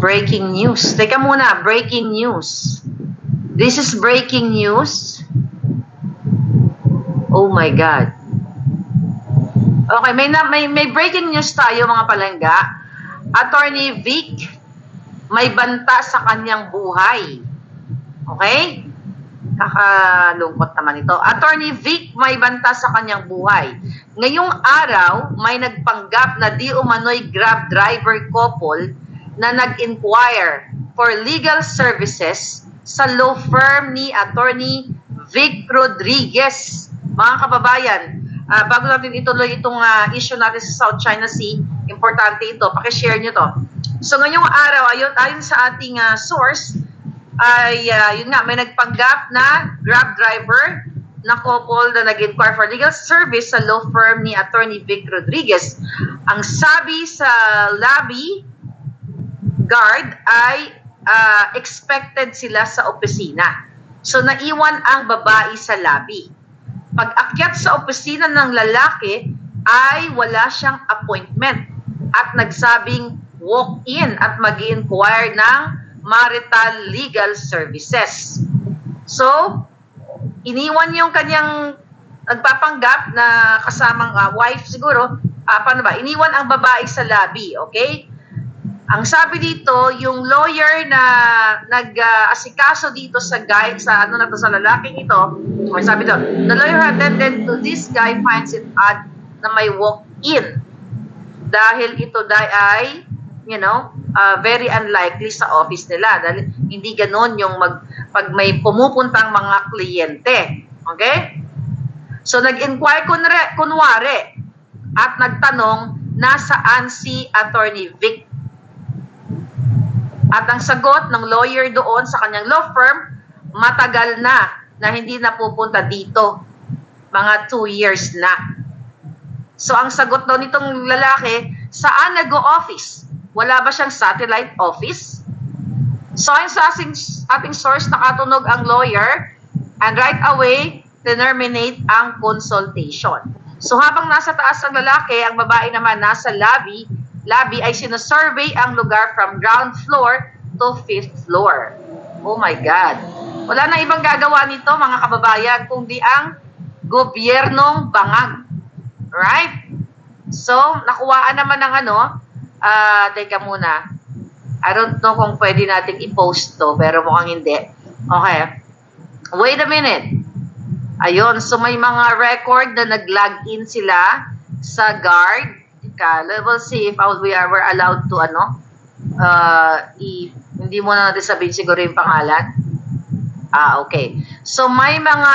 breaking news. Teka muna, breaking news. This is breaking news. Oh my God. Okay, may breaking news tayo mga palangga. Attorney Vic may banta sa kanyang buhay. Okay? Kakalungkot naman ito. Attorney Vic may banta sa kanyang buhay. Ngayong araw, may nagpanggap na di umano'y Grab driver couple na nag-inquire for legal services sa law firm ni Attorney Vic Rodriguez. Mga kababayan, bago natin ituloy itong issue natin sa South China Sea, importante ito, pakishare nyo to. So ngayong araw, ayon sa ating source, ay yun nga, may nagpanggap na Grab driver na couple na nag-inquire for legal service sa law firm ni Attorney Vic Rodriguez. Ang sabi sa lobby guard ay expected sila sa opisina. So naiwan ang babae sa lobby. Pag-akyat sa opisina ng lalaki ay wala siyang appointment at nagsabing walk-in at mag-inquire ng marital legal services. So, iniwan yung kanyang nagpapanggap na kasamang wife siguro. Paano ba? Iniwan ang babae sa lobby, okay? Ang sabi dito, yung lawyer na nag-asikaso dito sa guy, sa sa lalaking ito, may sabi doon, the lawyer attended to this guy finds it odd na may walk-in. Dahil ito ay, very unlikely sa office nila. Dahil hindi ganon yung pag may pumupuntang mga kliyente. Okay? So, nag-inquire kunwari at nagtanong, nasaan si Attorney Vic? At ang sagot ng lawyer doon sa kanyang law firm, matagal na hindi napupunta dito. Mga 2 years na. So ang sagot daw nitong lalaki, saan nag-o-office? Wala ba siyang satellite office? So ayon sa ating source, nakatunog ang lawyer and right away, terminate ang consultation. So habang nasa taas ang lalaki, ang babae naman nasa lobby ay sinasurvey ang lugar from ground floor to 5th floor. Oh my God. Wala na ibang gagawa nito mga kababayan kundi ang gobyernong bangag. Right? So, nakuhaan naman ng teka muna. I don't know kung pwede natin i-post to pero mukhang hindi. Okay. Wait a minute. Ayun. So, may mga record na nag-log in sila sa guard. We'll see if we were allowed to hindi mo na natin sabihin siguro yung pangalan. Okay. So may mga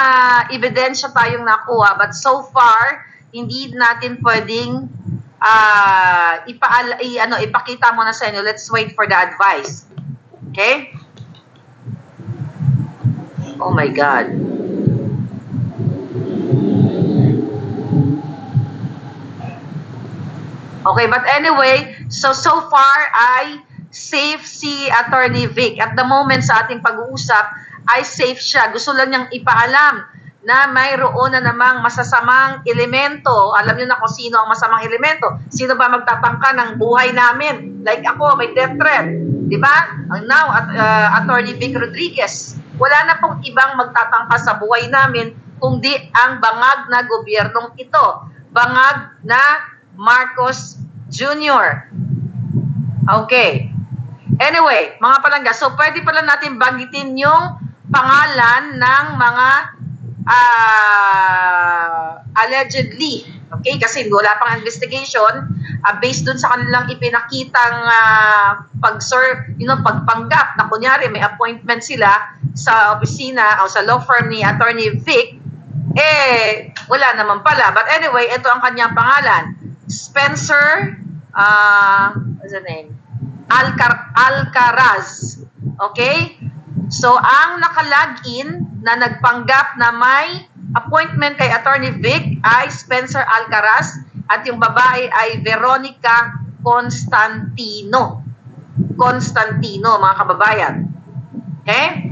ebidensya tayong nakuha but so far hindi natin pwedeng ipakita muna sa inyo. Let's wait for the advice. Okay? Oh my God. Okay, but anyway, so far ay safe si Attorney Vic. At the moment sa ating pag-uusap ay safe siya. Gusto lang niyang ipaalam na mayroon na namang masasamang elemento. Alam niyo na kung sino ang masamang elemento. Sino ba magtatangka ng buhay namin? Like ako, may death threat. Diba? Now, Attorney Vic Rodriguez. Wala na pong ibang magtatangka sa buhay namin kundi ang bangag na gobyernong ito. Bangag na Marcos Jr. Okay. Anyway, mga palangga, so pwede pala natin banggitin yung pangalan ng mga allegedly. Okay? Kasi wala pang investigation based dun sa kanilang ipinakitang pagpanggap na kunyari may appointment sila sa opisina o sa law firm ni Attorney Vic, wala naman pala. But anyway, ito ang kanyang pangalan. Spencer, what's the name? Alcaraz. Okay? So, ang nakalagin na nagpanggap na may appointment kay Attorney Vic ay Spencer Alcaraz at yung babae ay Veronica Constantino. Constantino, mga kababayan. Okay?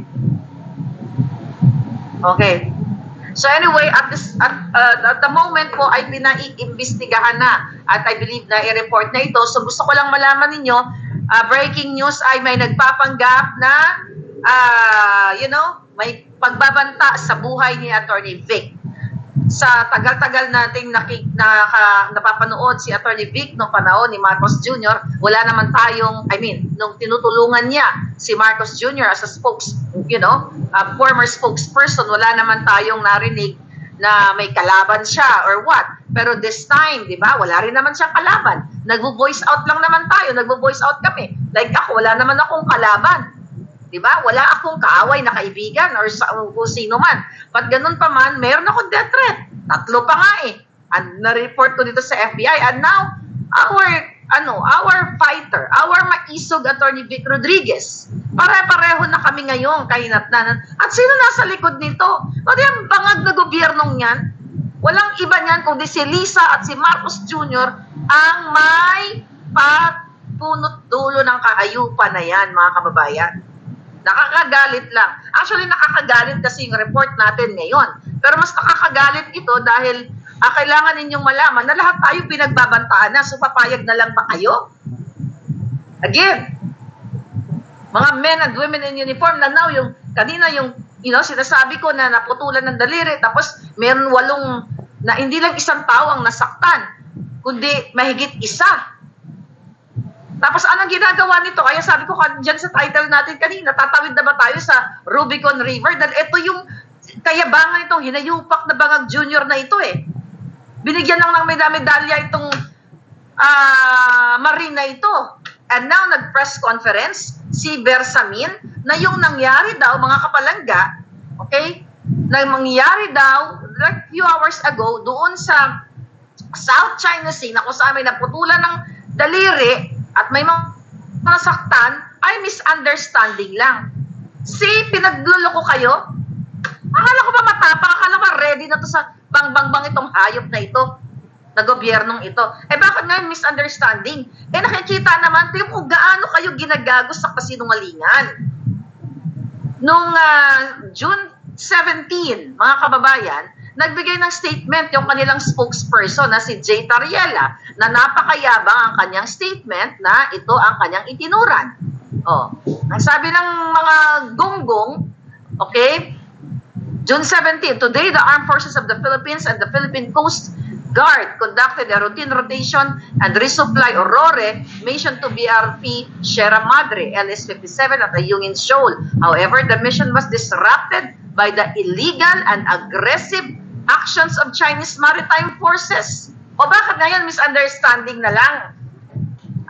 Okay. So anyway, at the moment po ay pinaiimbestigahan na at I believe na i-report na ito. So gusto ko lang malaman ninyo, breaking news ay may nagpapanggap na, may pagbabanta sa buhay ni Attorney Vic. Sa tagal-tagal nating napapanood si Attorney Vic noong panahon ni Marcos Jr., wala naman tayong, nung tinutulungan niya si Marcos Jr. as a former spokesperson, wala naman tayong narinig na may kalaban siya or what. Pero this time, di ba, wala rin naman siyang kalaban. Nagvo-voice out lang naman tayo, nagvo-voice out kami. Like ako, wala naman akong kalaban. Di ba? Wala akong kaaway na kaibigan or kung sino man. But ganun pa man, meron akong death threat. 3 pa nga eh. And na-report ko dito sa FBI. And now, our fighter, our maisog Attorney Vic Rodriguez, pare-pareho na kami ngayon kahinatnan. At sino nasa likod nito? O di ang bangag na gobyernong yan, walang iba niyan kundi si Lisa at si Marcos Jr. ang may punot dulo ng kahayupan na yan, mga kababayan. Nakakagalit lang. Actually, nakakagalit kasi yung report natin ngayon. Pero mas nakakagalit ito dahil kailangan ninyong malaman na lahat tayo pinagbabantaan na. So, papayag na lang ba kayo? Again, mga men and women in uniform na now, kanina sinasabi ko na naputulan ng daliri, tapos meron 8 na hindi lang isang tao ang nasaktan, kundi mahigit isa. Tapos anong ginagawa nito? Kaya sabi ko dyan sa title natin kanina, tatawid na ba tayo sa Rubicon River? Dahil ito yung kayabangan itong hinayupak na Bangag Junior na ito eh. Binigyan lang ng medalya itong Marine na ito. And now, nag-press conference si Bersamin na yung nangyari daw, mga kapalangga, okay, na mangyari daw, like few hours ago, doon sa South China Sea, na kung saan may naputulan ng daliri, at may mga nasaktan, ay misunderstanding lang. Pinagluloko kayo? Akala ko ba matapang? Akala ko ba ready na to sa bang itong hayop na ito, na gobyernong ito? Bakit ngayon misunderstanding? Nakikita naman kung gaano kayo ginagago sa kasinungalingan. Nung June 17, mga kababayan, nagbigay ng statement yung kanilang spokesperson na si Jay Tariela na napakayabang ang kanyang statement na ito ang kanyang itinuran. Ang sabi ng mga gonggong, okay, June 17, today the Armed Forces of the Philippines and the Philippine Coast Guard conducted a routine rotation and resupply Aurora mission to BRP Sierra Madre, LS-57 at Ayungin Shoal. However, the mission was disrupted by the illegal and aggressive actions of Chinese maritime forces. O bakit ngayon misunderstanding na lang?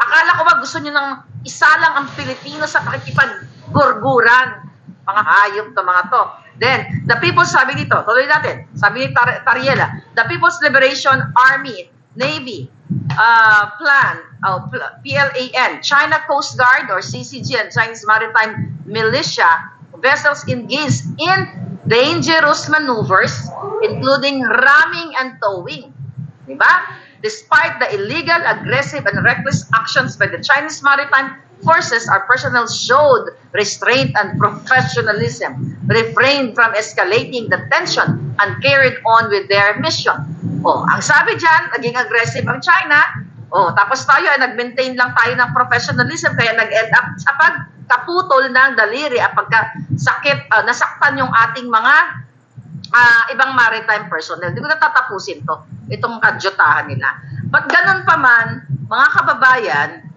Akala ko ba gusto nyo ng isa lang ang Pilipino sa pakikipag-gurguran? Mga hayop to, mga to. Then, the People's, sabi dito, tuloy natin, sabi ni Tariela, the People's Liberation Army, Navy, PLAN, China Coast Guard or CCG and Chinese Maritime Militia vessels engaged in dangerous maneuvers, including ramming and towing. Diba? Despite the illegal, aggressive, and reckless actions by the Chinese Maritime Forces, our personnel showed restraint and professionalism, refrained from escalating the tension, and carried on with their mission. Ang sabi dyan, naging aggressive ang China. Tapos tayo ay nag-maintain lang tayo ng professionalism, kaya nag-end up sa pagkaputol ng daliri at pagkasakit, nasaktan yung ating mga ibang maritime personnel. Hindi ko natatapusin itong kadyotahan nila. But ganun pa man, mga kababayan,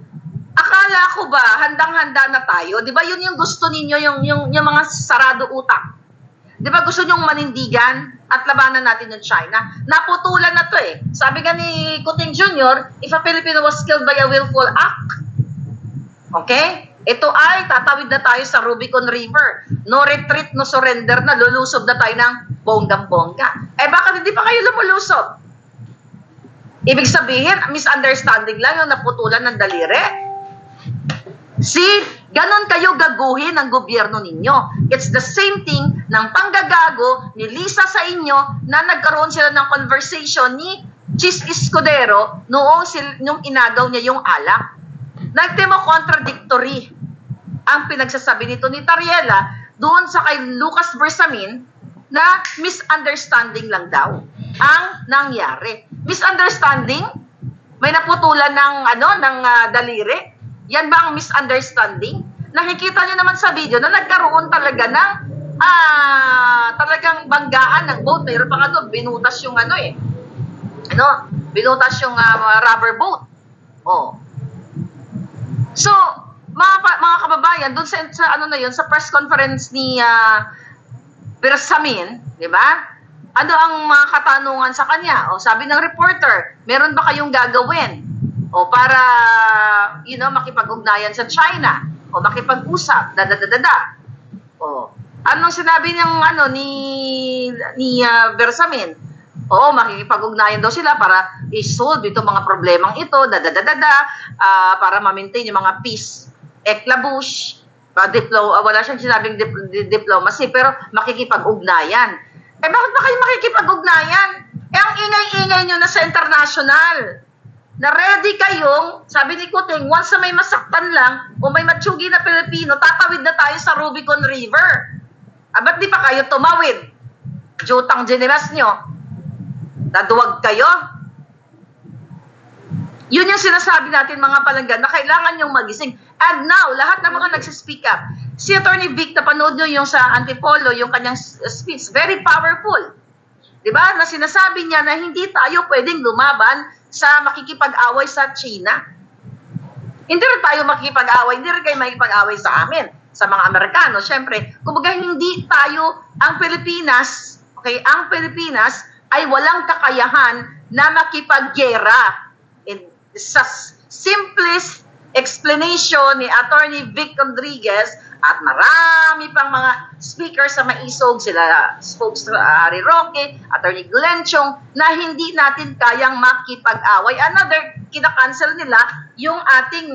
akala ko ba handang-handa na tayo? 'Di ba yun yung gusto ninyo, yung mga sarado utak? 'Di ba gusto nyong manindigan at labanan natin yung China? Naputulan na to eh. Sabi nga ni Kuting Jr., if a Filipino was killed by a willful act, okay? Ito ay tatawid na tayo sa Rubicon River. No retreat, no surrender na, lulusob na tayo ng bonggang-bongga. Bakit hindi pa kayo lumulusob? Ibig sabihin, misunderstanding lang yung naputulan ng daliri. Ganon kayo gaguhin ng gobyerno ninyo. It's the same thing ng panggagago ni Lisa sa inyo na nagkaroon sila ng conversation ni Chis Escudero nung inagaw niya yung alak. Nagtemo contradictory ang pinagsasabi nito ni Tariela doon sa kay Lucas Bersamin na misunderstanding lang daw ang nangyari. Misunderstanding? May naputulan ng daliri? Yan ba ang misunderstanding? Nakikita nyo naman sa video na nagkaroon talaga ng talagang banggaan ng boat. Mayroon pa nga doon, binutas yung binutas yung rubber boat. Oh. So, mga kababayan, doon sa sa press conference ni Bersamin, di ba? Ano ang mga katanungan sa kanya? O sabi ng reporter, meron ba kayong gagawin? O para, makipag-ugnayan sa China? O makipag-usap? O, anong sinabi ni Bersamin? Oo, makikipag-ugnayan daw sila para i-solve itong mga problemang ito, para ma-maintain yung mga peace, eklabush, wala siyang sinabing diplomacy, pero makikipag-ugnayan. Eh, bakit ba kayo makikipag-ugnayan? Eh, ang ingay-ingay nyo na sa international, na ready kayong, sabi ni Kuting, once na may masaktan lang, o may matsugi na Pilipino, tatawid na tayo sa Rubicon River. Ba't di pa kayo tumawid? Jutang generas nyo. Naduwag kayo. Yun yung sinasabi natin mga palanggan na kailangan yung magising. And now, lahat ng mga nagsispeak up. Si Attorney Vic, napanood nyo yung sa Antipolo, yung kanyang speech, very powerful. Diba? Na sinasabi niya na hindi tayo pwedeng lumaban sa makikipag-away sa China. Hindi rin tayo makikipag-away, hindi rin kayo makikipag-away sa amin, sa mga Amerikano. Siyempre, kumbaga hindi tayo, ang Pilipinas ay walang kakayahan na makipaggera. Sa simplest explanation ni Attorney Vic Rodriguez at marami pang mga speakers sa maisog, sila Harry Roque, Attorney Glenn Chong, na hindi natin kayang makipag-away. Another, kinakancel nila yung ating,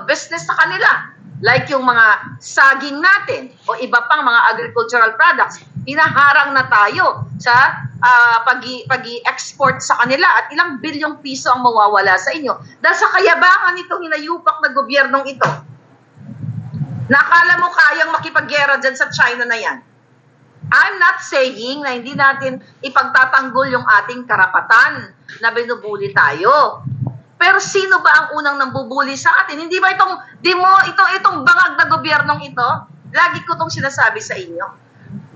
business sa kanila. Like yung mga saging natin o iba pang mga agricultural products, hinaharang na tayo sa pag-i-export sa kanila at ilang bilyong piso ang mawawala sa inyo. Dahil sa kayabangan nitong hinayupak na gobyernong ito, nakala mo kayang makipaggera dyan sa China na yan. I'm not saying na hindi natin ipagtatanggol yung ating karapatan na binubuli tayo. Pero sino ba ang unang nambubuli sa atin? Hindi ba itong bangag na gobyernong ito? Lagi ko itong sinasabi sa inyo.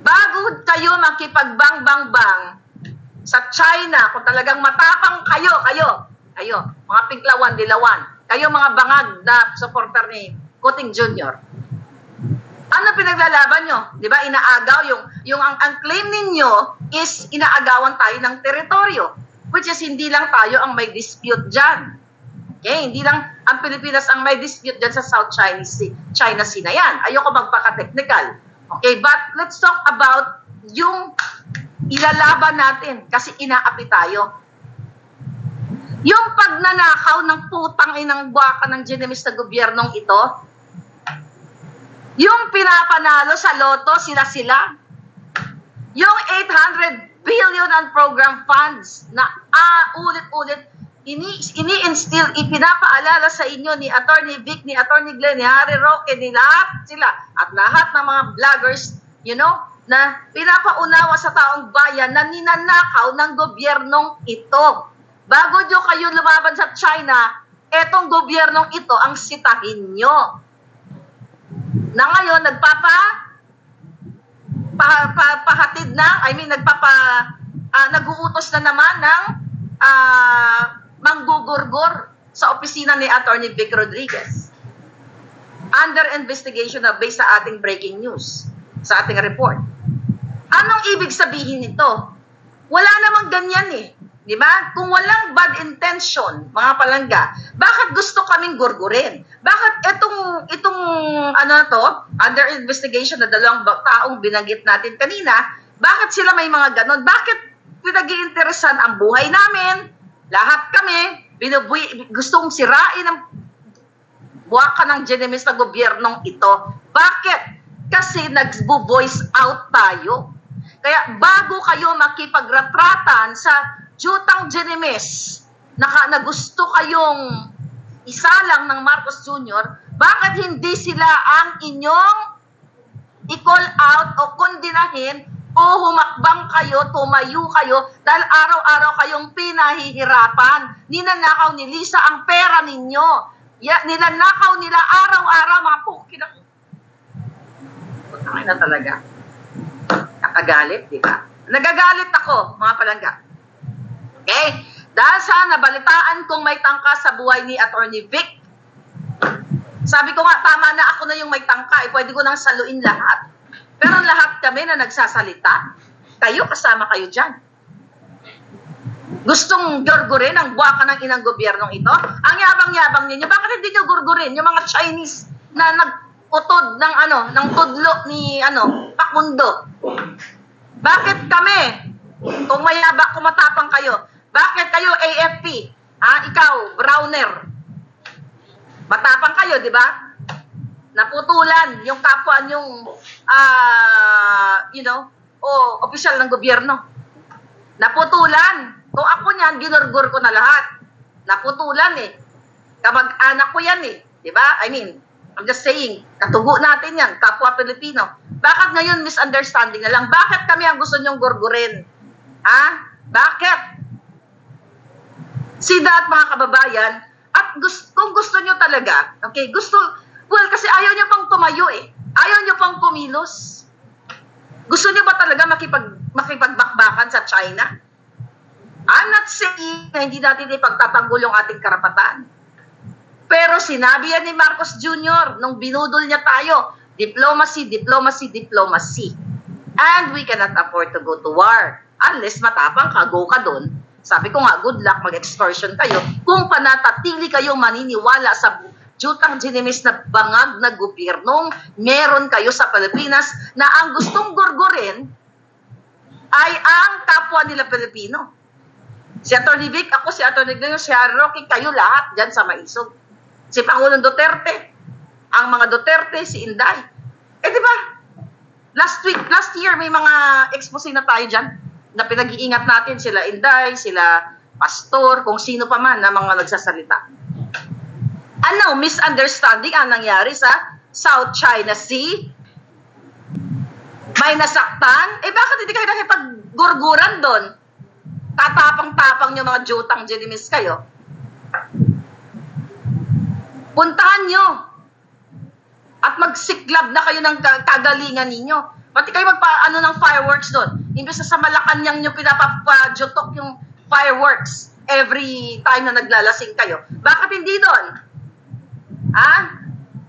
Bago kayo makipagbang-bang-bang sa China, kung talagang matapang kayo, mga pinklawan, dilawan, kayo mga bangag na supporter ni Kuting Jr., ano pinaglalaban nyo? Di ba? Inaagaw ang claim ninyo is inaagawan tayo ng teritoryo, which is hindi lang tayo ang may dispute dyan. Okay? Hindi lang ang Pilipinas ang may dispute dyan sa South China Sea na yan. Ayoko magpaka-technical. Okay? But let's talk about yung ilalaban natin kasi inaapi tayo. Yung pagnanakaw ng putang inang buwaka ng ginemis na gobyernong ito, yung pinapanalo sa loto, sila-sila, yung 800 billion on program funds na ulit-ulit ini-instill, ipinapaalala sa inyo ni Attorney Vic, ni Attorney Glenn, ni Harry Roque, ni lahat sila, at lahat ng mga vloggers, na pinapaunawa sa taong bayan na ninanakaw ng gobyernong ito. Bago nyo kayo lumaban sa China, etong gobyernong ito ang sitahin nyo. Na ngayon, nag-uutos na naman ng manggugurgur sa opisina ni Attorney Vic Rodriguez. Under investigation na based sa ating breaking news, sa ating report. Anong ibig sabihin nito? Wala namang ganyan eh. Di ba? Kung walang bad intention, mga palangga, bakit gusto kaming gurgurin? Bakit itong under investigation na dalawang taong binanggit natin kanina, bakit sila may mga ganon? Bakit pinag-iinteresan ang buhay namin? Lahat kami, gustong sirain ang buwaka ng ginemis na gobyernong ito. Bakit? Kasi nag-voice out tayo. Kaya bago kayo makipagretratan sa jutang ginemis na gusto kayong isalang ng Marcos Jr., bakit hindi sila ang inyong i-call out o kondinahin o humakbang kayo, tumayo kayo, dahil araw-araw kayong pinahihirapan. Ninanakaw ni Lisa ang pera ninyo. Nilanakaw nila araw-araw, mga pukin. Ay na talaga. Nakagalit, di ba? Nagagalit ako, mga palangga. Okay? Dahil sa nabalitaan kong may tangka sa buhay ni Attorney Vic, sabi ko nga, tama na ako na yung may tangka, pwede ko nang saluin lahat. Pero lahat kami na nagsasalita, kayo, kasama kayo dyan. Gustong gurgurin ang buwaka ng inang gobyernong ito? Ang yabang-yabang ninyo, bakit hindi nyo gurgurin yung mga Chinese na nag-utod ng ng tudlo ni Pakundo? Bakit kami? Kung mayabak, kung matapang kayo, bakit kayo AFP? Ikaw, Browner. Matapang kayo, di ba? Naputulan yung kapwa yung, opisyal ng gobyerno. Naputulan. Kung ako niyan, ginurgur ko na lahat. Naputulan eh. Kamag-anak ko yan eh. Di ba? I mean, I'm just saying, katugo natin yan, kapwa Pilipino. Bakit ngayon misunderstanding na lang? Bakit kami ang gusto nyong gurgurin? Bakit? Sida at mga kababayan, at kung gusto nyo talaga, okay, kasi ayaw nyo pang tumayo eh. Ayaw nyo pang kumilos. Gusto nyo ba talaga makipagbakbakan sa China? I'm not saying na hindi natin ipagtatanggol yung ating karapatan. Pero sinabi yan ni Marcos Jr. nung binudol niya tayo, diplomacy, diplomacy, diplomacy. And we cannot afford to go to war. Unless matapang ka, go ka dun. Sabi ko nga, good luck, mag-extortion kayo. Kung panatili kayong maniniwala sa jutang ginimis na bangag na gobyernong meron kayo sa Pilipinas na ang gustong gurgurin ay ang kapwa nila Pilipino. Si Atty. Vic, ako, si Atty. Glenn, si Rocky, kayo lahat dyan sa Maisog. Si Pangulong Duterte, ang mga Duterte, si Inday. Di ba? Last year, may mga expose na tayo dyan na pinag-iingat natin sila Inday, sila Pastor, kung sino pa man na mga nagsasalita. Misunderstanding ang nangyari sa South China Sea? May nasaktan? Bakit hindi kayo nakipag-gurguran doon? Tatapang-tapang nyo mga jutang ginimis kayo. Puntahan nyo. At magsiklab na kayo ng kagalingan ninyo. Pati kayo magpa-ano ng fireworks doon. Imbes na sa Malacanang nyo pinapajutok yung fireworks every time na naglalasing kayo. Bakit hindi doon?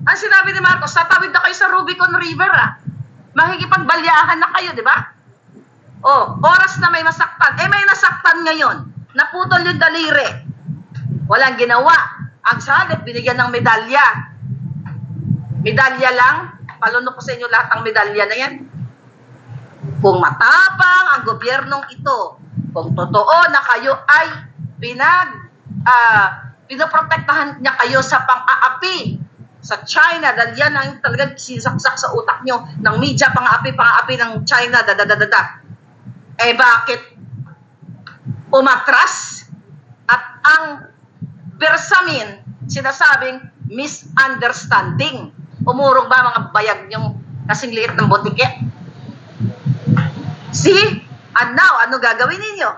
Ang sinabi ni Marcos, tatawid na kayo sa Rubicon River Makikipagbalyahan na kayo, di ba? Oras na may masaktan. May nasaktan ngayon. Naputol yung daliri. Walang ginawa. Ang salit, binigyan ng medalya. Medalya lang. Palunok ko sa inyo lahat ng medalya na yan. Kung matapang ang gobyernong ito, kung totoo na kayo ay pinoprotektahan niya kayo sa pang-aapi sa China, dahil yan ang talagang sisaksak sa utak nyo ng media, pang-aapi ng China, bakit umatras at ang bersamin sinasabing misunderstanding? Umurong ba mga bayag nyong kasing liit ng botike? See? And now, ano gagawin ninyo?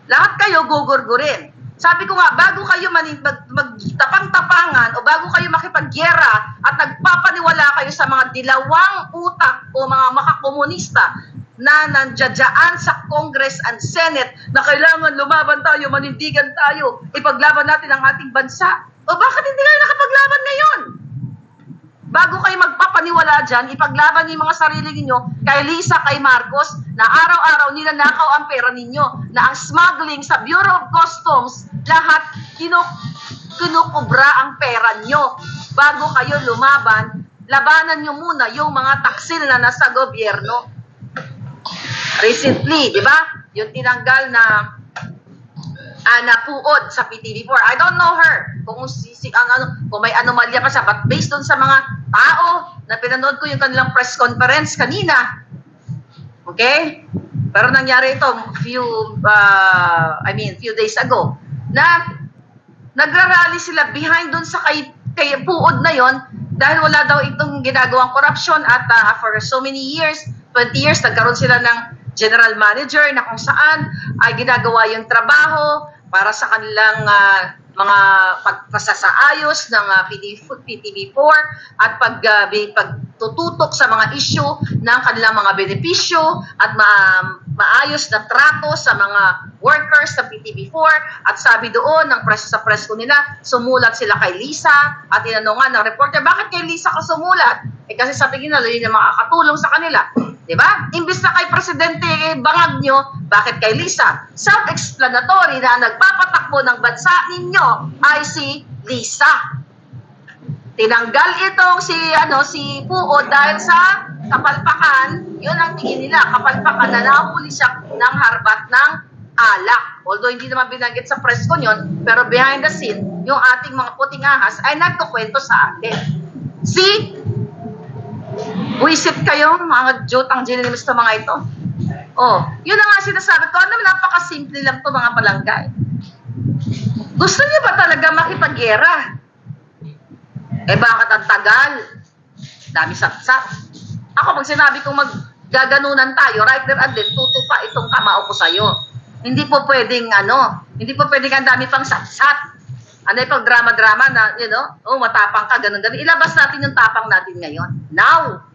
Lahat kayo gugurgurin. Sabi ko nga, bago kayo magtapang-tapangan o bago kayo makipaggyera at nagpapaniwala kayo sa mga dilawang utak o mga makakomunista na nandiyadyaan sa Congress and Senate na kailangan lumaban tayo, manindigan tayo, ipaglaban natin ang ating bansa. O bakit hindi kayo nakapaglaban ngayon? Bago kayo magpapaniwala dyan, ipaglaban niyo yung mga sarili ninyo kay Lisa, kay Marcos, na araw-araw ninanakaw ang pera ninyo, na ang smuggling sa Bureau of Customs, lahat kinukubra ang pera nyo. Bago kayo lumaban, labanan nyo muna yung mga taksil na nasa gobyerno. Recently, di ba? Yung tinanggal na Puod sa PTV4. I don't know her. Kung may anomalya pa siya. But based on sa mga tao na pinanood ko yung kanilang press conference kanina. Okay? Pero nangyari ito few days ago. Na nagrarally sila behind dun sa kay Puod na yon dahil wala daw itong ginagawang corruption at for so many years 20 years, nagkaroon sila ng general manager na kung saan ay ginagawa yung trabaho para sa kanilang mga pagpasasaayos ng PTV4 at pagtututok sa mga issue ng kanilang mga benepisyo at maayos na trato sa mga workers sa PTV4. At sabi doon ng sa press ko nila, sumulat sila kay Lisa at tinanong nga ng reporter, bakit kay Lisa ka sumulat? Kasi sa tingin nila yun yung makakatulong sa kanila. Diba? Imbis na kay Presidente Bangag nyo, bakit kay Lisa? Self-explanatory na nagpapatakbo ng bansa ninyo ay si Lisa. Tinanggal itong si Puo dahil sa kapalpakan, yun ang tingin nila, kapalpakan na nahuli siya ng harbat ng alak. Although hindi naman binanggit sa press ko yun, pero behind the scene, yung ating mga puting ahas ay nagkukwento sa atin. See? Buisit kayo, mga jutang genius to mga ito. Oh, yun na nga sinasabi ko, napakasimple lang to mga palanggay. Gusto niyo ba talaga makipaggera? Bakit ang tagal? Dami satsat. Ako, pag sinabi kong maggaganunan tayo, right there and then, tutupa itong kamao ko sa'yo. Hindi po pwedeng, hindi po pwedeng ang dami pang satsat. Pag drama-drama na, matapang ka, ganun. Ilabas natin yung tapang natin ngayon. Now,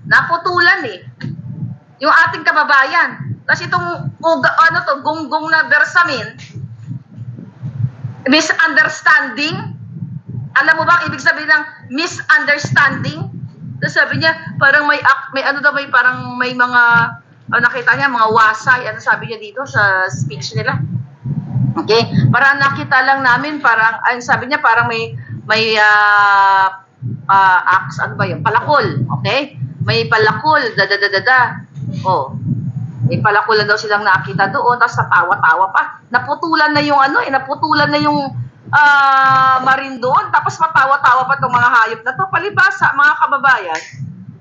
naputulan yung ating kababayan. Tapos itong, gunggong na bersamin, misunderstanding. Alam mo ba ang ibig sabihin ng misunderstanding? Tapos sabi niya, parang may parang may mga, nakita niya, mga wasay, sabi niya dito sa speech nila. Okay? Para nakita lang namin, parang, sabi niya, parang may palakol. Okay? May palakol, Oh. May palakol na daw silang nakita doon, tapos natawa-tawa pa. Naputulan na yung naputulan na yung marin doon, tapos matawa-tawa pa itong mga hayop na to. Palibasa, mga kababayan,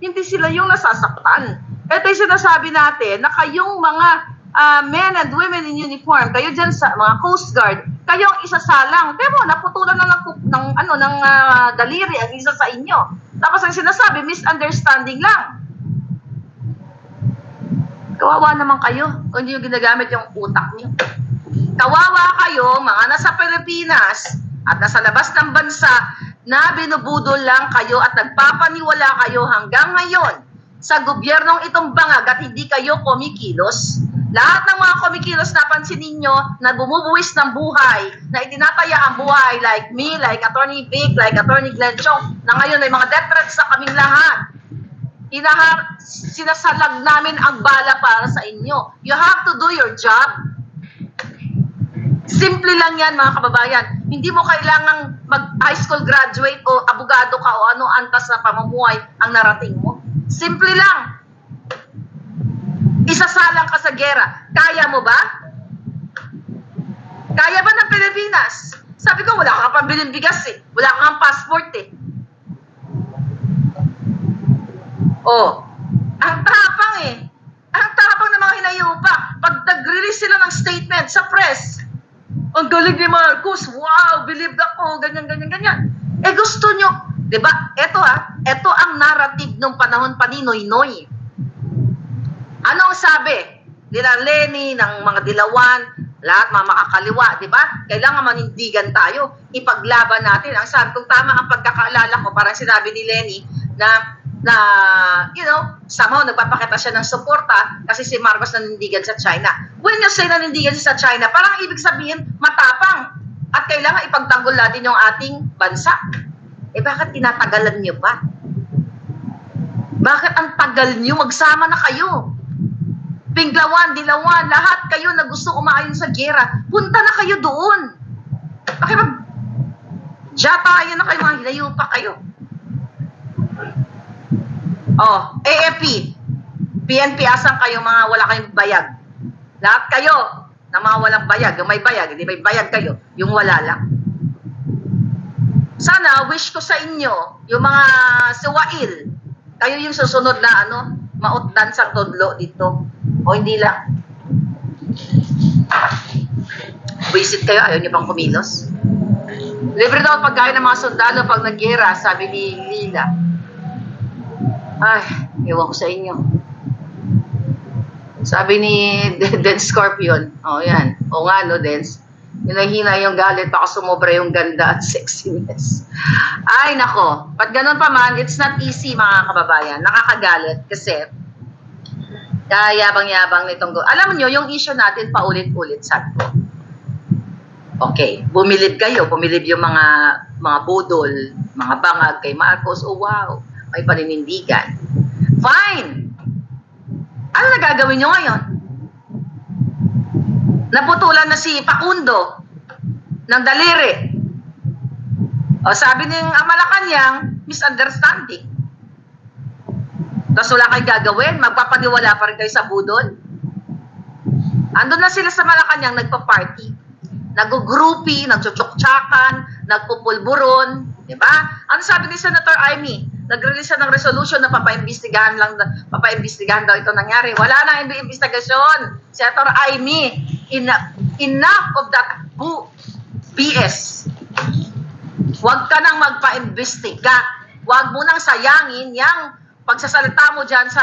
hindi sila yung nasasaktan. Ito yung sinasabi natin na kayong mga men and women in uniform, kayo dyan sa mga Coast Guard, kayo ang isasalang. Pero naputulan na ng daliri ang isa sa inyo. Tapos ang sinasabi, misunderstanding lang. Kawawa naman kayo kung hindi nyo ginagamit yung utak nyo. Kawawa kayo, mga nasa Pilipinas at nasa labas ng bansa na binubudol lang kayo at nagpapaniwala kayo hanggang ngayon sa gobyernong itong bangag at hindi kayo kumikilos. Lahat ng mga kumikilos napansin ninyo na bumubuwis ng buhay, na itinataya ang buhay like me, like Attorney Vic, like Attorney Glenn Chong, na ngayon ay mga death threats sa kaming lahat. Sinasalag namin ang bala para sa inyo. You have to do your job. Simple lang yan, mga kababayan. Hindi mo kailangang mag-high school graduate o abogado ka o ano antas na pamumuhay ang narating mo. Simple lang. Isasalang ka sa gera. Kaya mo ba? Kaya ba ng Pilipinas? Sabi ko, wala kang pambiling bigas Wala kang passport Oh, ang tapang Ang tapang ng mga hinayupa. Pag nag-release sila ng statement sa press, ang galing ni Marcos, wow, believe ako, ganyan. Gusto nyo, di ba? Ito ang narrative nung panahon pa ni Noynoy. Ano ang sabi? Nila Lenny, ng mga Dilawan, lahat mga makakaliwa, di ba? Kailangan manindigan tayo, ipaglaban natin. Ang sabi kong tama ang pagkakaalala ko, parang sinabi ni Lenny na somehow nagpapakita siya ng suporta kasi si Marcos nanindigan sa China. When you say nanindigan siya sa China, parang ibig sabihin matapang at kailangan ipagtanggol natin yung ating bansa. Bakit tinatagalan niyo pa? Bakit ang tagal niyo? Magsama na kayo. Pinglawan, Dilawan, lahat kayo na gusto umaayon sa gera. Punta na kayo doon. Jatayan na kayo, mga hinayupa kayo. AFP, PNP, asan kayo mga wala kayong bayag? Lahat kayo na mga walang bayag, yung may bayag, hindi may bayag kayo, yung wala lang. Sana, wish ko sa inyo, yung mga siwail, kayo yung susunod na mautdan sa tudlo dito. O hindi lang. Visit kayo, ayaw niyo pang kumilos. Libre daw pagkain ng mga sundalo pag nag-gera, sabi ni Lila. Ay, ewan ko sa inyo. Sabi ni Dance Scorpion, oh yan, o nga no, Dance, hinahina yung galit, baka sumobra yung ganda at sexiness. Ay nako, but ganun pa man, it's not easy mga kababayan, nakakagalit kasi yabang-yabang nitong alam niyo yung issue natin paulit-ulit sabi ko. Okay, bumilib yung mga budol, mga bangag kay Marcos, oh wow, may paninindigan. Fine! Ano nagagawin nyo ngayon? Naputulan na si Facundo ng daliri. O sabi ng Malacanang, misunderstanding. Tapos wala kayong gagawin, magpapaniwala pa rin kayo sa budol. Andun na sila sa Malacanang, nagpa-party. Nag-groupie, nagchuchuktsakan, nagpupulburon. Diba? Ano sabi ni Senator Amy? Nag-release ng resolution na papaimbestigahan daw ito nangyari. Wala na investigasyon. Senator Amy, enough of that BS. Huwag ka nang magpa-imbestiga. Huwag mo nang sayangin yung pagsasalita mo dyan sa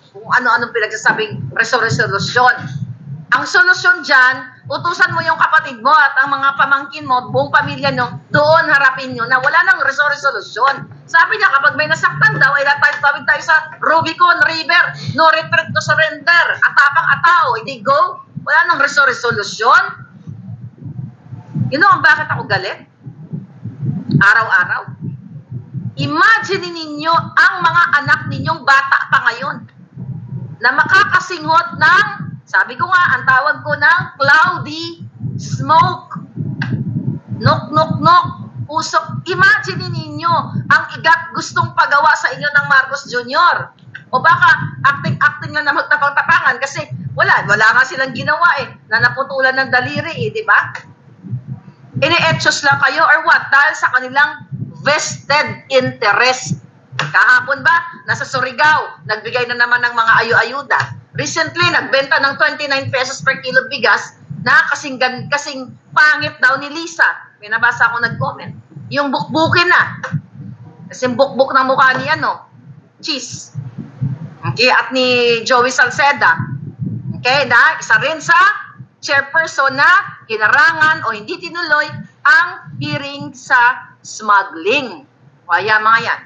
kung ano-anong pinagsasabing resolution. Ang solusyon dyan, utusan mo yung kapatid mo at ang mga pamangkin mo, buong pamilya nyo, doon harapin nyo na wala nang resolusyon. Sabi niya, kapag may nasaktan daw, ay tawid tayo sa Rubicon River, no retreat to surrender, atapang ataw, hindi go, wala nang resolusyon. You know ang bakit ako galit? Araw-araw. Imagine ninyo ang mga anak ninyong bata pa ngayon na makakasinghot ng, sabi ko nga, ang tawag ko ng cloudy smoke. Nok, nok, nok. Usok. Imagine ninyo ang igat gustong pagawa sa inyo ng Marcos Jr. O baka acting-acting lang na magtapang-tapangan kasi wala nga silang ginawa na naputulan ng daliri di ba? Ini-etchos lang kayo or what? Dahil sa kanilang vested interest. Kahapon ba, nasa Surigao, nagbigay na naman ng mga ayu-ayuda. Recently, nagbenta ng 29 pesos per kilo bigas na kasing pangit daw ni Lisa. May nabasa ako nag-comment. Yung bukbukin na. Kasi bukbuk ng mukha niya, cheese. Okay, at ni Joey Salceda. Okay, na isa rin sa chairperson na hinarangan o hindi tinuloy ang hearing sa smuggling. Kaya mga yan.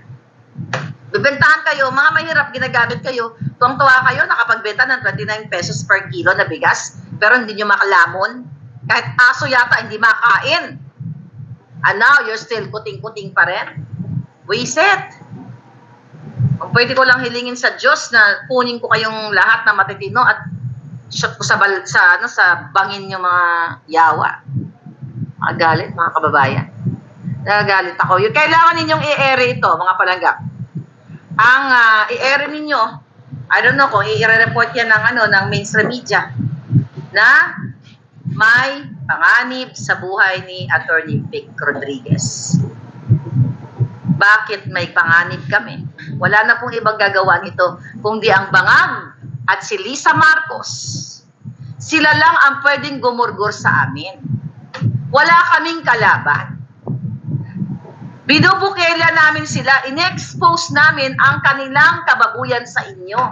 Bibentahan kayo, mga mahirap, ginagamit kayo. Tuwang-tuwa kayo, nakapagbenta ng 29 pesos per kilo na bigas, pero hindi nyo makalamon. Kahit aso yata, hindi makain. And now, you're still kuting-kuting pa rin. Wisit. Kung pwede ko lang hilingin sa Diyos na kunin ko kayong lahat na matitino at shot ko sa bangin yung mga yawa. Mga galit, mga kababayan. Nagagalit ako. Yung kailangan ninyong i-ere ito, mga palangga. Ang i-ere ninyo, I don't know kung i-report yan ng mainstream media na may panganib sa buhay ni Attorney Vic Rodriguez. Bakit may panganib kami? Wala na pong ibang gagawa nito kundi ang bangag at si Lisa Marcos. Sila lang ang pwedeng gumurgor sa amin. Wala kaming kalaban. Binubukela namin sila, in-expose namin ang kanilang kababuyan sa inyo.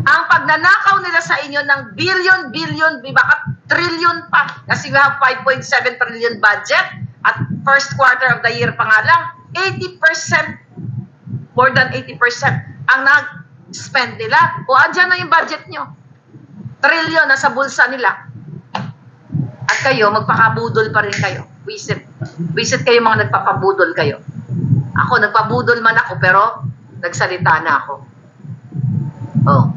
Ang pagnanakaw nila sa inyo ng billion, baka trillion pa, kasi we have 5.7 trillion budget at first quarter of the year pa nga lang, 80%, more than 80% ang nag-spend nila. O andyan na yung budget nyo. Trillion nasa bulsa nila. At kayo, magpakabudol pa rin kayo. Visit kayo mga nagpapabudol kayo. Ako, nagpabudol man ako, pero nagsalita na ako. Oh.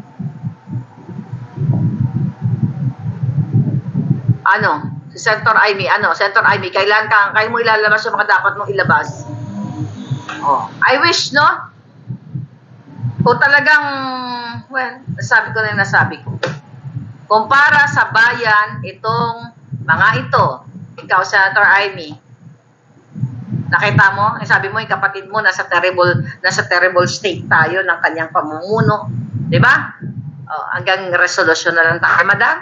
Si Senator Amy, Senator Amy, kailan kayo mo ilalabas yung mga dapat mong ilabas? Oh. I wish, no? Kung talagang, nasabi ko na yung nasabi ko. Kung para sa bayan, itong mga ito, ikaw, Senator Amy, nakita mo, sabi mo, yung kapatid mo, nasa terrible state tayo ng kanyang pamumuno. Diba? Hanggang resolusyon na lang tayo, madam.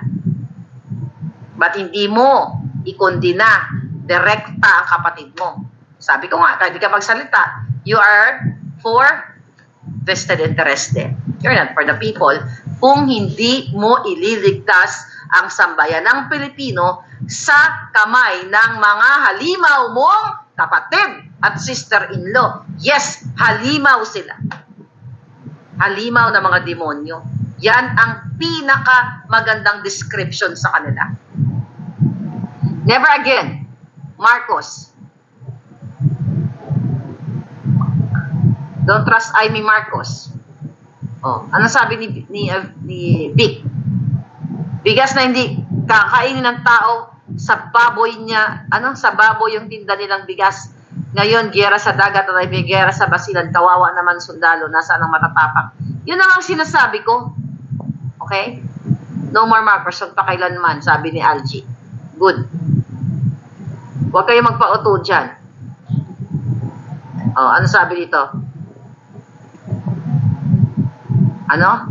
Ba't hindi mo ikondina, direkta ang kapatid mo? Sabi ko nga, kahit di ka magsalita, you are for vested interest din. You're not for the people. kung hindi mo ililigtas ang sambayanang Pilipino sa kamay ng mga halimaw mong kapatid at sister-in-law. Yes, halimaw sila. Halimaw na mga demonyo. Yan ang pinaka magandang description sa kanila. Never again, Marcos. Don't trust Amy Marcos. Oh, ano sabi ni Vic? Bigas na hindi kakainin ng tao, sa baboy niya, sa baboy yung tinda nilang bigas. Ngayon, giyera sa dagat at may giyera sa basilan, kawawa naman sundalo, nasaan ang matatapak. Yun ang sinasabi ko. Okay? No more Marcos, huwag pa kailanman, sabi ni Algie. Good. Huwag kayo magpa-auto dyan. Oh, ano sabi dito? Ano?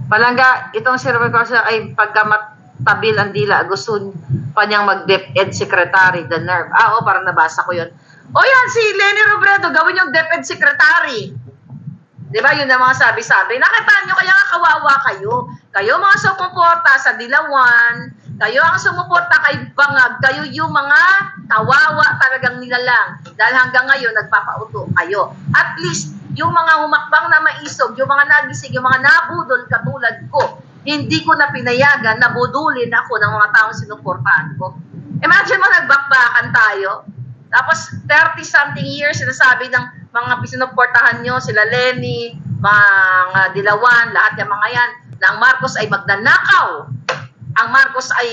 Palangga, itong si Robert Corsa ay pagkamatabil ang dila, gusto pa niyang mag-DepEd Secretary, the nerve. Oo, parang nabasa ko yun. O yan, si Leni Robredo, gawin yung DepEd Secretary. Di ba, yun ang mga sabi-sabi. Nakita nyo, kaya nga kawawa kayo. Kayo mga sumuporta sa Dilawan, kayo ang sumuporta kay Bangag, kayo yung mga kawawa talagang nilalang. Dahil hanggang ngayon, nagpapauto kayo. At least, yung mga humakbang na maisog, yung mga nagising, yung mga nabudol katulad ko, hindi ko na pinayagan na budulin ako ng mga taong sinuportahan ko. Imagine mo, nagbakbakan tayo, tapos 30-something years, sinasabi ng mga sinuportahan nyo, sila Lenny, mga Dilawan, lahat yung mga yan, na ang Marcos ay magnanakaw, ang Marcos ay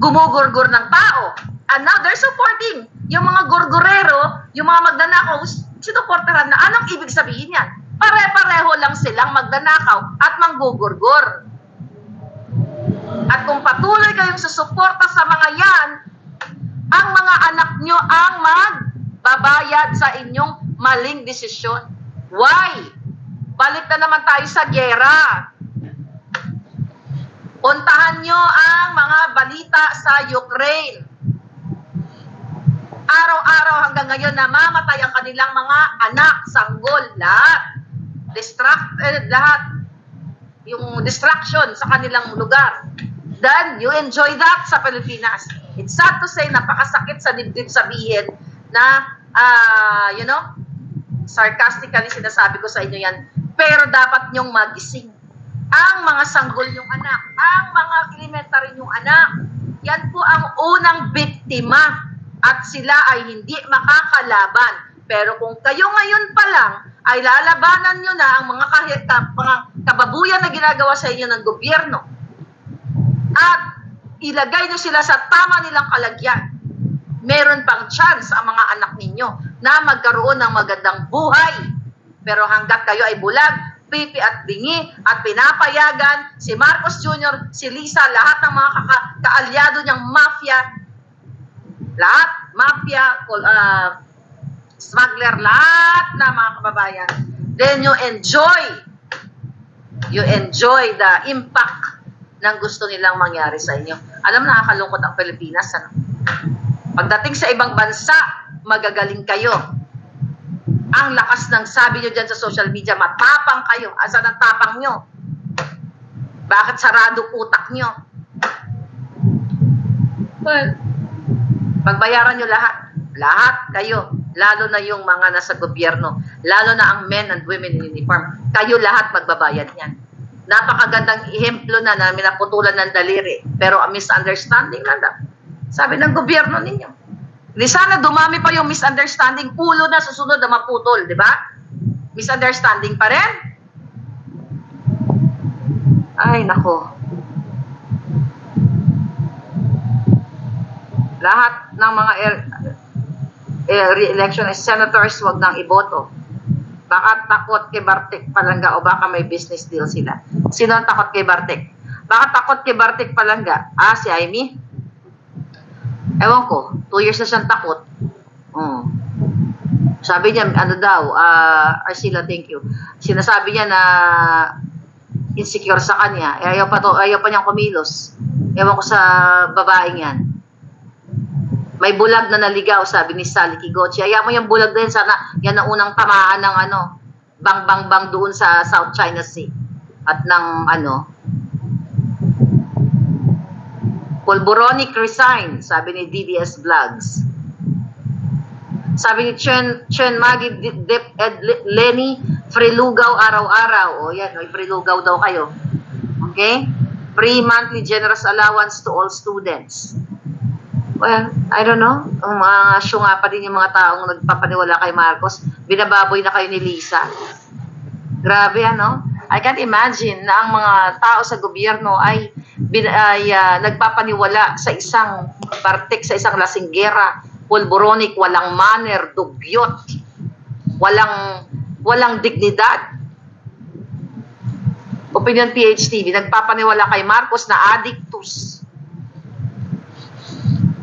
gumugurgur ng tao, and now they're supporting yung mga gurgurero, yung mga magnanakaw, sinuportahan na. Anong ibig sabihin yan? Pare-pareho lang silang magnanakaw at manggugurgur. At kung patuloy kayong susuporta sa mga yan, ang mga anak nyo ang magbabayad sa inyong maling desisyon. Why? Balik na naman tayo sa gyera. Puntahan nyo ang mga balita sa Ukraine. Araw-araw hanggang ngayon namamatay ang kanilang mga anak, sanggol, lahat. Lahat. Yung distraction sa kanilang lugar. Then, you enjoy that sa Pilipinas. It's sad to say, napakasakit sa dibdib sabihin na, sarcastically sinasabi ko sa inyo yan, pero dapat nyong magising. Ang mga sanggol nyong anak, ang mga elementary nyong anak, yan po ang unang biktima at sila ay hindi makakalaban. Pero kung kayo ngayon pa lang ay lalabanan nyo na ang mga kababuyan na ginagawa sa inyo ng gobyerno at ilagay nyo sila sa tama nilang kalagyan, meron pang chance ang mga anak ninyo na magkaroon ng magandang buhay. Pero hanggat kayo ay bulag, pipi at bingi at pinapayagan si Marcos Jr., si Lisa, lahat ng mga kaalyado niyang mafia, lahat, mafia, smuggler, lahat na mga kababayan, then you enjoy the impact ng gusto nilang mangyari sa inyo. Alam, nakakalungkot ang Pilipinas. Ano? Pagdating sa ibang bansa, magagaling kayo. Ang lakas ng sabi nyo dyan sa social media, matapang kayo. Asan ang tapang nyo? Bakit sarado utak nyo? Well, pagbayaran nyo lahat. Lahat kayo. Lalo na yung mga nasa gobyerno. Lalo na ang men and women in uniform. Kayo lahat magbabayad yan. Napakagandang ihemplo na minaputulan ng daliri. Pero a misunderstanding lang daw. Sabi ng gobyerno ninyo. Di sana dumami pa yung misunderstanding. Ulo na susunod na maputol, di ba? Misunderstanding pa rin? Ay, nako. Lahat ng mga re-election senators, wag nang iboto. Baka takot kay Bartek Palangga o baka may business deal sila. Sino ang takot kay Bartek? Baka takot kay Bartek Palangga? Si Amy? Ewan ko, 2 years na siyang takot. Sabi niya, Arcila, thank you. Sinasabi niya na insecure sa kanya. Ayaw pa niyang kumilos. Ewan ko sa babaeng yan. May bulag na naligaw, sabi ni Sally Kigochi. Ayaw mo yung bulag din, sana yan ang unang tamaan ng bang doon sa South China Sea. at ng Polboronic resign, sabi ni DDS Vlogs. Sabi ni Chen Maggie Dip Lenny, free lugaw araw-araw. O yan, may free lugaw daw kayo. Okay? Free monthly generous allowance to all students. Well, I don't know. Ang mga syunga pa din yung mga taong nagpapaniwala kay Marcos. Binababoy na kayo ni Lisa. Grabe, I can't imagine na ang mga tao sa gobyerno ay nagpapaniwala sa isang partek, sa isang lasinggera, pulboronic, walang manner, dugyot, walang dignidad. Opinion PHTV, nagpapaniwala kay Marcos na addictus.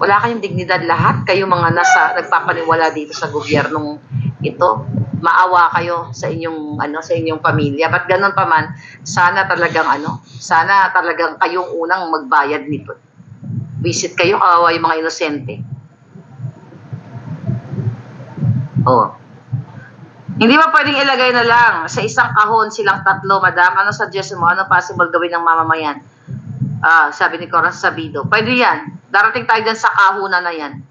Wala kayong dignidad lahat, kayo mga nagpapaniwala dito sa gobyernong ito. Maawa kayo sa inyong sa inyong pamilya. But ganun pa man, sana talagang kayong unang magbayad nito. Visit kayo, kawawa yung mga inosente. Oh. Hindi ba pwedeng ilagay na lang sa isang kahon silang tatlo, madam? Ano suggest mo? Ano possible gawin ng mamamayan? Sabi ni Coraz Sabido. Pwede yan. Darating tayo dyan sa kahunan na yan.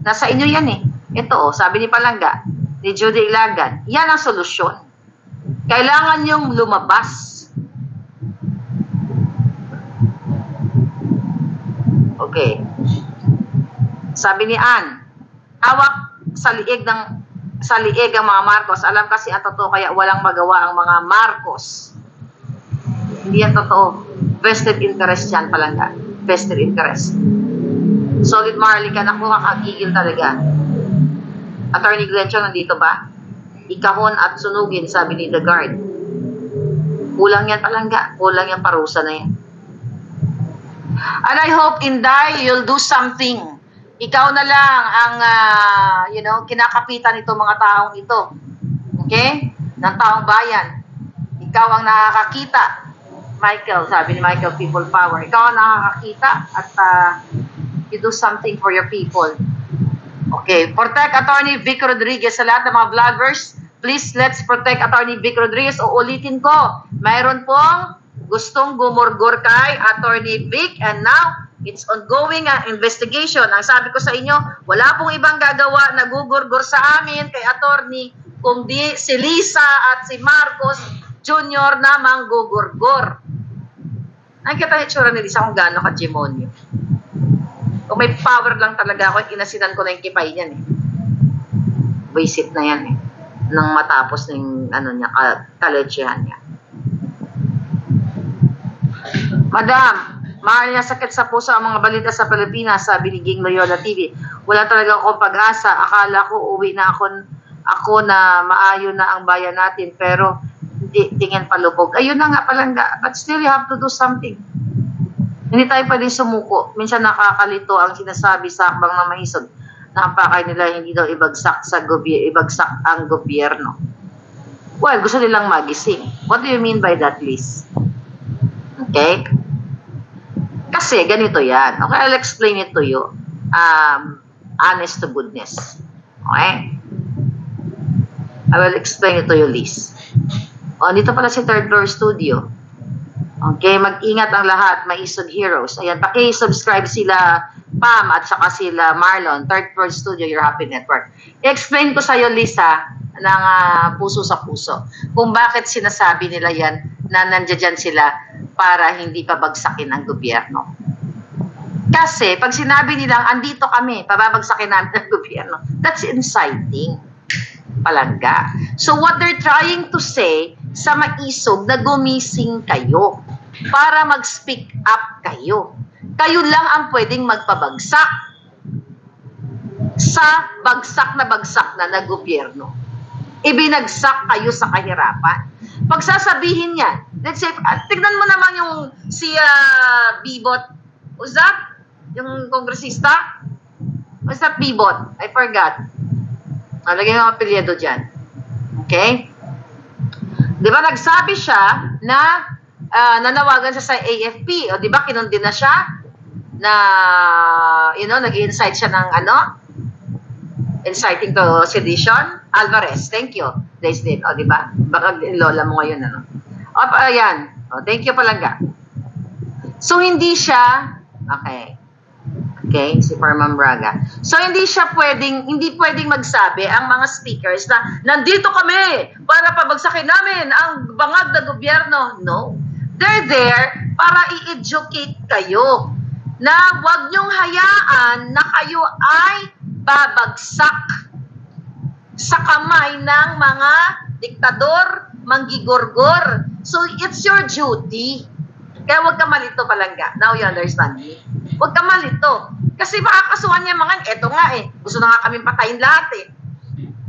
Nasa inyo yan eh. Ito sabi ni Palangga, ni Judy Ilagan, yan ang solusyon. Kailangan yung lumabas. Okay. Sabi ni Ann, hawak sa liig ang mga Marcos. Alam kasi ang totoo, kaya walang magawa ang mga Marcos. Hindi yan totoo. Vested interest yan, Palangga. Vested interest. Solid Marley ka, naku, kakagigil talaga. Attorney Glencho, nandito ba? Ikahon at sunugin, sabi ni The Guard. Kulang yan, Palangga. Kulang yan, parusa na yan. And I hope, Inday, you'll do something. Ikaw na lang ang, kinakapitan itong mga taong ito. Okay? Ng taong bayan. Ikaw ang nakakakita. Michael, sabi ni Michael, people power. Ikaw ang nakakakita at you do something for your people. Okay. Protect Attorney Vic Rodriguez sa lahat ng mga vloggers. Please, let's protect Attorney Vic Rodriguez. O ulitin ko, mayroon pong gustong gumurgur kay Attorney Vic and now, it's ongoing investigation. Ang sabi ko sa inyo, wala pong ibang gagawa na gugurgur sa amin kay Attorney kung di si Lisa at si Marcos Jr. na manggugurgur. Nakikita niyo itsura ni Lisa kung gaano ka-demonyo. Kung may power lang talaga ako, inasinan ko na yung kipay niyan eh. Visit na yan eh. Nang matapos na yung kalechehan niya. Madam, mahal niya sakit sa puso ang mga balita sa Pilipinas, sabi ni Ging Loyola TV. Wala talaga akong pag-asa. Akala ko uwi na ako na maayo na ang bayan natin, pero tingin palubog. Ayun na nga Palangga, but still you have to do something. Hindi tayo pwedeng sumuko. Minsan nakakalito ang sinasabi sa akbang na mahisog. Napakay nila hindi daw ibagsak ang gobyerno. Well, gusto nilang magising. What do you mean by that, Liz? Okay? Kasi ganito yan. Okay, I'll explain it to you. Honest to goodness. Okay? I will explain it to you, Liz. Dito pala si Third Floor Studio. Okay, mag-ingat ang lahat, Maisog Heroes. Ayan, paki-subscribe sila Pam at saka sila Marlon, Third Floor Studio, Your Happy Network. I-explain ko sa iyo, Lisa, ng puso sa puso, kung bakit sinasabi nila yan na nandiyan sila para hindi pabagsakin ang gobyerno. Kasi, pag sinabi nilang, andito kami, pababagsakin namin ang gobyerno, that's inciting. Palangga. So, what they're trying to say sa Maisog na gumising kayo para mag-speak up kayo. Kayo lang ang pwedeng magpabagsak sa bagsak na gobyerno. Ibinagsak kayo sa kahirapan. Pagsasabihin yan, let's say, tignan mo naman yung si Bibot. Who's that? Yung kongresista? Who's that Bibot? I forgot. Lagyan yung apelyido dyan. Okay? Di ba nagsabi siya na nanawagan siya sa AFP. O di ba kinundi na siya na, nag-incite siya ng inciting to sedition? Alvarez, thank you. Days din. O di ba? Baka lola mo ngayon, O, ayan. Oh, thank you, Palangga. So, hindi siya, okay. Okay, si Farman Braga. So, hindi pwedeng magsabi ang mga speakers na nandito kami para pabagsakin namin ang bangag na gobyerno. No. They're there para i-educate kayo na huwag niyong hayaan na kayo ay babagsak sa kamay ng mga diktador, manggigorgor. So, it's your duty. Kaya huwag ka malito, Palangga. Now you understand me? Huwag ka malito. Kasi makakasuhan niya mga, eto nga gusto na nga kaming patayin lahat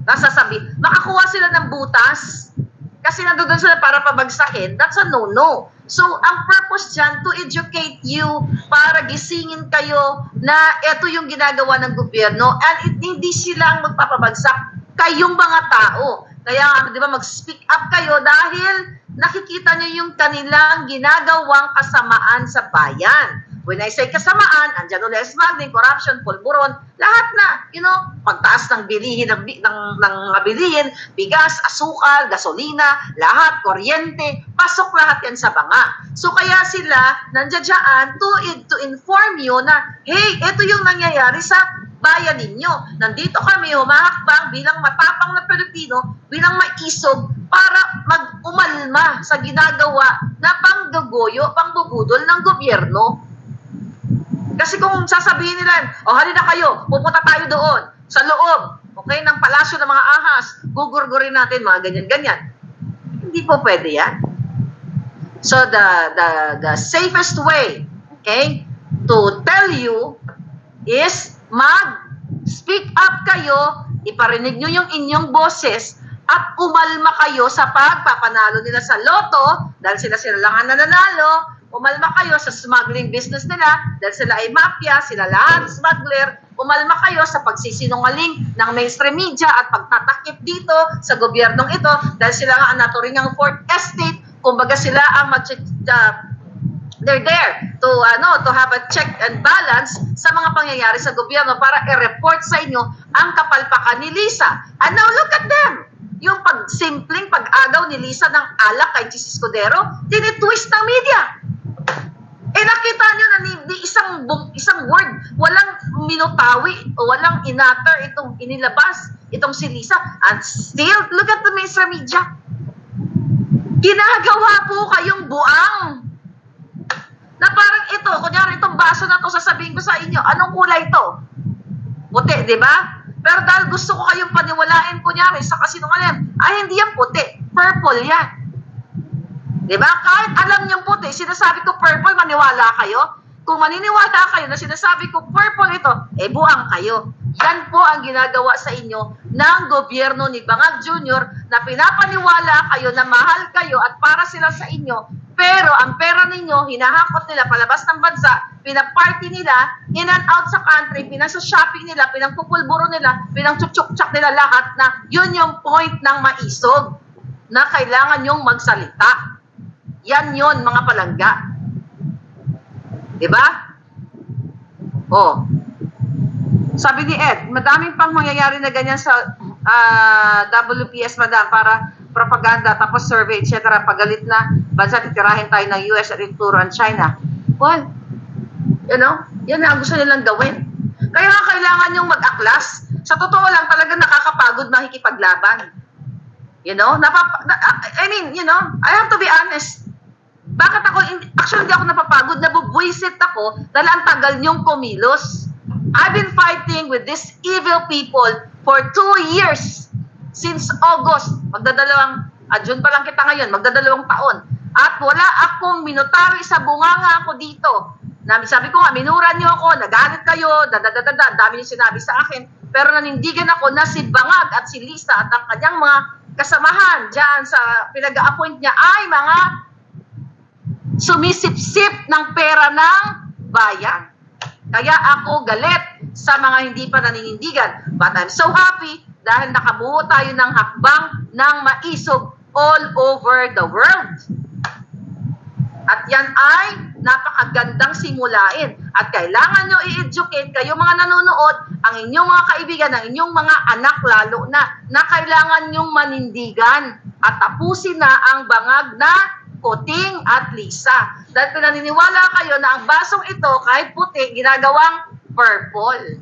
Nasasabi, makakuha sila ng butas. Kasi nandoon sila para pabagsakin. That's a no-no. So, ang purpose dyan, to educate you, para gisingin kayo na eto yung ginagawa ng gobyerno. And hindi sila ang magpapabagsak. Kayong mga tao. Kaya, di ba, mag-speak up kayo dahil nakikita nyo yung kanilang ginagawang kasamaan sa bayan. When I say kasamaan, andyan ulit smuggling, corruption, pulburon, lahat na, pagtaas ng bilihin, ng mga bilihin, bigas, asukal, gasolina, lahat, kuryente, pasok lahat yan sa banga. So kaya sila nandiyan dyan to inform you na, hey, ito yung nangyayari sa bayan ninyo. Nandito kami humahakbang bilang matapang na Pilipino, bilang maisog, para mag-umalma sa ginagawa na panggagoyo, pangbubudol ng gobyerno. Kasi kung sasabihin nila, halina kayo, pupunta tayo doon, sa loob, okay, ng palasyo ng mga ahas, gugurgurin natin, mga ganyan-ganyan. Hindi po pwede yan. So, the safest way, okay, to tell you is mag-speak up kayo, iparinig nyo yung inyong boses, at umalma kayo sa pagpapanalo nila sa loto, dahil sila lang ang nananalo, umalma kayo sa smuggling business nila, dahil sila ay mafia, sila lahat smuggler, umalma kayo sa pagsisinungaling ng mainstream media at pagtatakip dito sa gobyernong ito, dahil sila nga ang naturingang fourth estate, kumbaga sila ang they're there to have a check and balance sa mga pangyayari sa gobyerno para i-report sa inyo ang kapalpakan ni Lisa. And now look at them! Yung simpleng pag-agaw ni Lisa ng alak kay Jesus Escudero, tinitwist ng media. Nakita nyo na ni isang word, walang minutawi o walang inatter itong inilabas, itong si Lisa. And still, look at the mainstream media. Ginagawa po kayong buang. Na parang ito, kunyari itong baso na to, sasabihin ko sa inyo, anong kulay ito? Puti, di ba? Pero dahil gusto ko kayong paniwalain, kunyari, sa kasinungalingan, ay hindi yan puti, purple yan. Diba? Kahit alam niyong puti, sinasabi ko purple, maniwala kayo. Kung maniniwala kayo na sinasabi ko purple ito, buang kayo. Yan po ang ginagawa sa inyo ng gobyerno ni Bangag Jr. na pinapaniwala kayo na mahal kayo at para sila sa inyo. Pero ang pera ninyo, hinahakot nila palabas ng bansa, pinaparty nila, in and out sa country, pinasa-shopping nila, pinangpupulburo nila, pinangtsutsuk-tsak nila lahat na yun yung point ng maisog na kailangan yung magsalita. Yan yon mga palangga. Diba? Sabi ni Ed, madaming pang mangyayari na ganyan sa WPS, madam, para propaganda, tapos survey, etc. Pagalit na bansa, titirahin tayo ng US at ituro ang China. Well, yan ang gusto nilang gawin. Kaya nga kailangan yung mag-aklas. Sa totoo lang, talagang nakakapagod makikipaglaban. I have to be honest. Bakit actually hindi ako napapagod, nabubwisit ako dahil ang tagal niyong kumilos. I've been fighting with these evil people for 2 years. Since August, June pa lang kita ngayon, magdadalawang taon. At wala akong minutari sa bunganga ako dito. Sabi ko nga, minura niyo ako, nagalit kayo, dami niyo sinabi sa akin. Pero nanindigan ako na si Bangag at si Lisa at ang kanyang mga kasamahan dyan sa pinag-a-appoint niya ay mga sumisip-sip ng pera ng bayan. Kaya ako galit sa mga hindi pa naninindigan. But I'm so happy dahil nakabuo tayo ng hakbang ng maisog all over the world. At yan ay napakagandang simulain. At kailangan nyo i-educate kayo mga nanonood, ang inyong mga kaibigan, ang inyong mga anak lalo na kailangan nyong manindigan at tapusin na ang bangag na Kuting at Lisa. Dahil pinaniniwala kayo na ang basong ito, kahit puti, ginagawang purple.